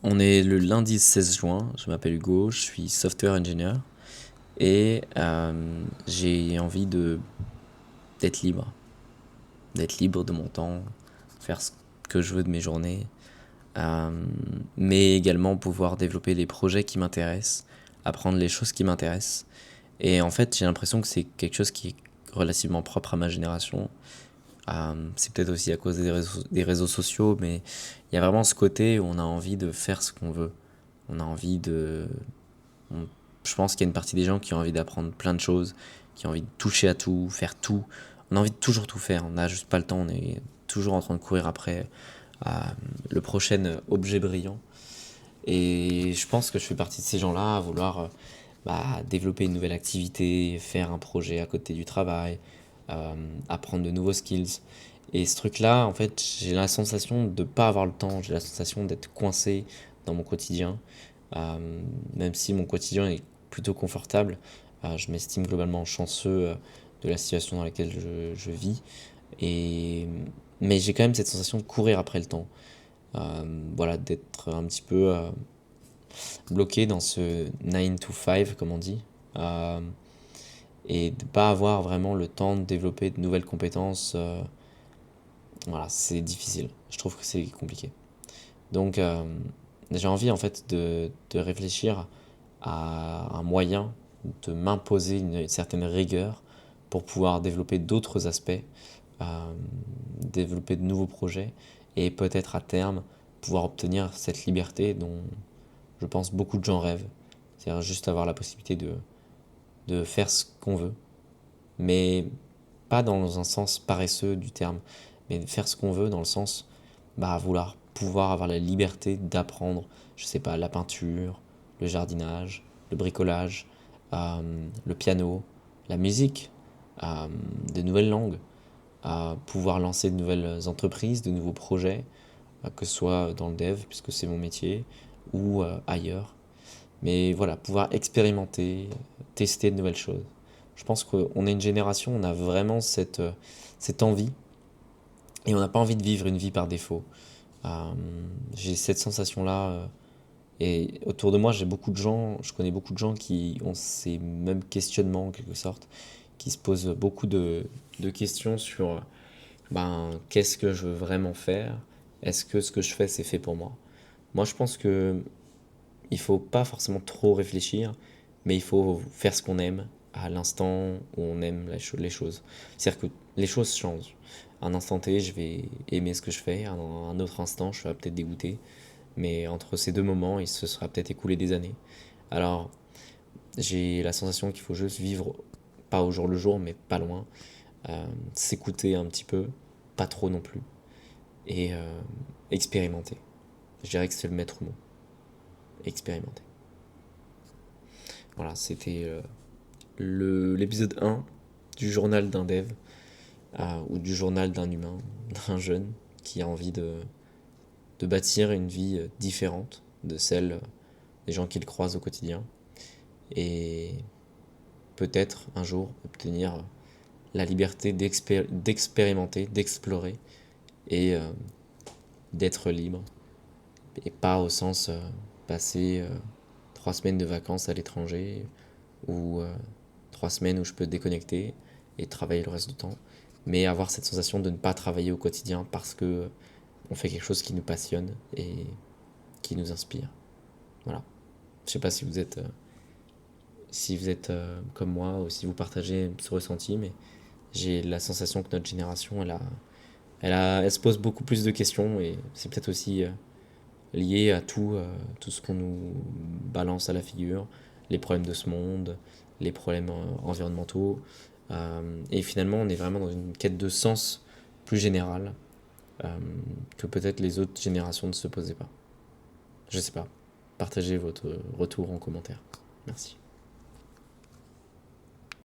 On est le lundi 16 juin, je m'appelle Hugo, je suis software engineer et j'ai envie d'être libre, d'être libre de mon temps, faire ce que je veux de mes journées, euh, mais également pouvoir développer les projets qui m'intéressent, apprendre les choses qui m'intéressent. Et en fait, j'ai l'impression que c'est quelque chose qui est relativement propre à ma génération. C'est peut-être aussi à cause des réseaux sociaux, mais il y a vraiment ce côté où on a envie de faire ce qu'on veut. On a envie de... on- je pense qu'il y a une partie des gens qui ont envie d'apprendre plein de choses, qui ont envie de toucher à tout, faire tout. On a envie de toujours tout faire, on n'a juste pas le temps, on est toujours en train de courir après le prochain objet brillant. Et je pense que je fais partie de ces gens-là à vouloir développer une nouvelle activité, faire un projet à côté du travail, euh, apprendre de nouveaux skills. Et ce truc-là, en fait, j'ai la sensation de ne pas avoir le temps, j'ai la sensation d'être coincé dans mon quotidien. Même si mon quotidien est plutôt confortable, je m'estime globalement chanceux de la situation dans laquelle je vis. Et... Mais j'ai quand même cette sensation de courir après le temps. Voilà, d'être un petit peu bloqué dans ce 9 to 5, comme on dit. Euh, et de pas avoir vraiment le temps de développer de nouvelles compétences. Voilà, c'est difficile. Je trouve que c'est compliqué. Donc, j'ai envie en fait de réfléchir à un moyen de m'imposer une certaine rigueur pour pouvoir développer d'autres aspects, euh, développer de nouveaux projets et peut-être à terme pouvoir obtenir cette liberté dont je pense beaucoup de gens rêvent. C'est-à-dire juste avoir la possibilité de faire ce qu'on veut, mais pas dans un sens paresseux du terme, mais faire ce qu'on veut dans le sens vouloir pouvoir avoir la liberté d'apprendre, je sais pas, la peinture, le jardinage, le bricolage, le piano, la musique, euh, de nouvelles langues, à pouvoir lancer de nouvelles entreprises, de nouveaux projets, que ce soit dans le dev, puisque c'est mon métier, ou ailleurs. Mais voilà, pouvoir expérimenter, tester de nouvelles choses. Je pense qu'on est une génération, on a vraiment cette envie, et on n'a pas envie de vivre une vie par défaut. Euh, j'ai cette sensation-là, et autour de moi, j'ai beaucoup de gens, je connais beaucoup de gens qui ont ces mêmes questionnements en quelque sorte, qui se posent beaucoup de questions sur qu'est-ce que je veux vraiment faire? Est-ce que ce que je fais, c'est fait pour moi? Moi, je pense que il faut pas forcément trop réfléchir, mais il faut faire ce qu'on aime à l'instant où on aime les choses. C'est-à-dire que les choses changent. À un instant T, je vais aimer ce que je fais, à un autre instant, je serai peut-être dégoûté, mais entre ces deux moments, il se sera peut-être écoulé des années. Alors, j'ai la sensation qu'il faut juste vivre, pas au jour le jour, mais pas loin, s'écouter un petit peu, pas trop non plus, et expérimenter. Je dirais que c'est le maître mot, expérimenter. Voilà, c'était l'épisode 1 du journal d'un dev, ou du journal d'un humain, d'un jeune qui a envie de bâtir une vie différente de celle des gens qu'il croise au quotidien et peut-être un jour obtenir la liberté d'expérimenter, d'explorer et d'être libre et pas au sens passer 3 semaines de vacances à l'étranger ou 3 semaines où je peux déconnecter et travailler le reste du temps, mais avoir cette sensation de ne pas travailler au quotidien parce que on fait quelque chose qui nous passionne et qui nous inspire. Voilà. Je sais pas si vous êtes comme moi ou si vous partagez ce ressenti, mais j'ai la sensation que notre génération, elle se pose beaucoup plus de questions et c'est peut-être aussi lié à tout ce qu'on nous balance à la figure, les problèmes de ce monde, les problèmes environnementaux. Et finalement, on est vraiment dans une quête de sens plus générale euh, que peut-être les autres générations ne se posaient pas. Je sais pas. Partagez votre retour en commentaire. Merci.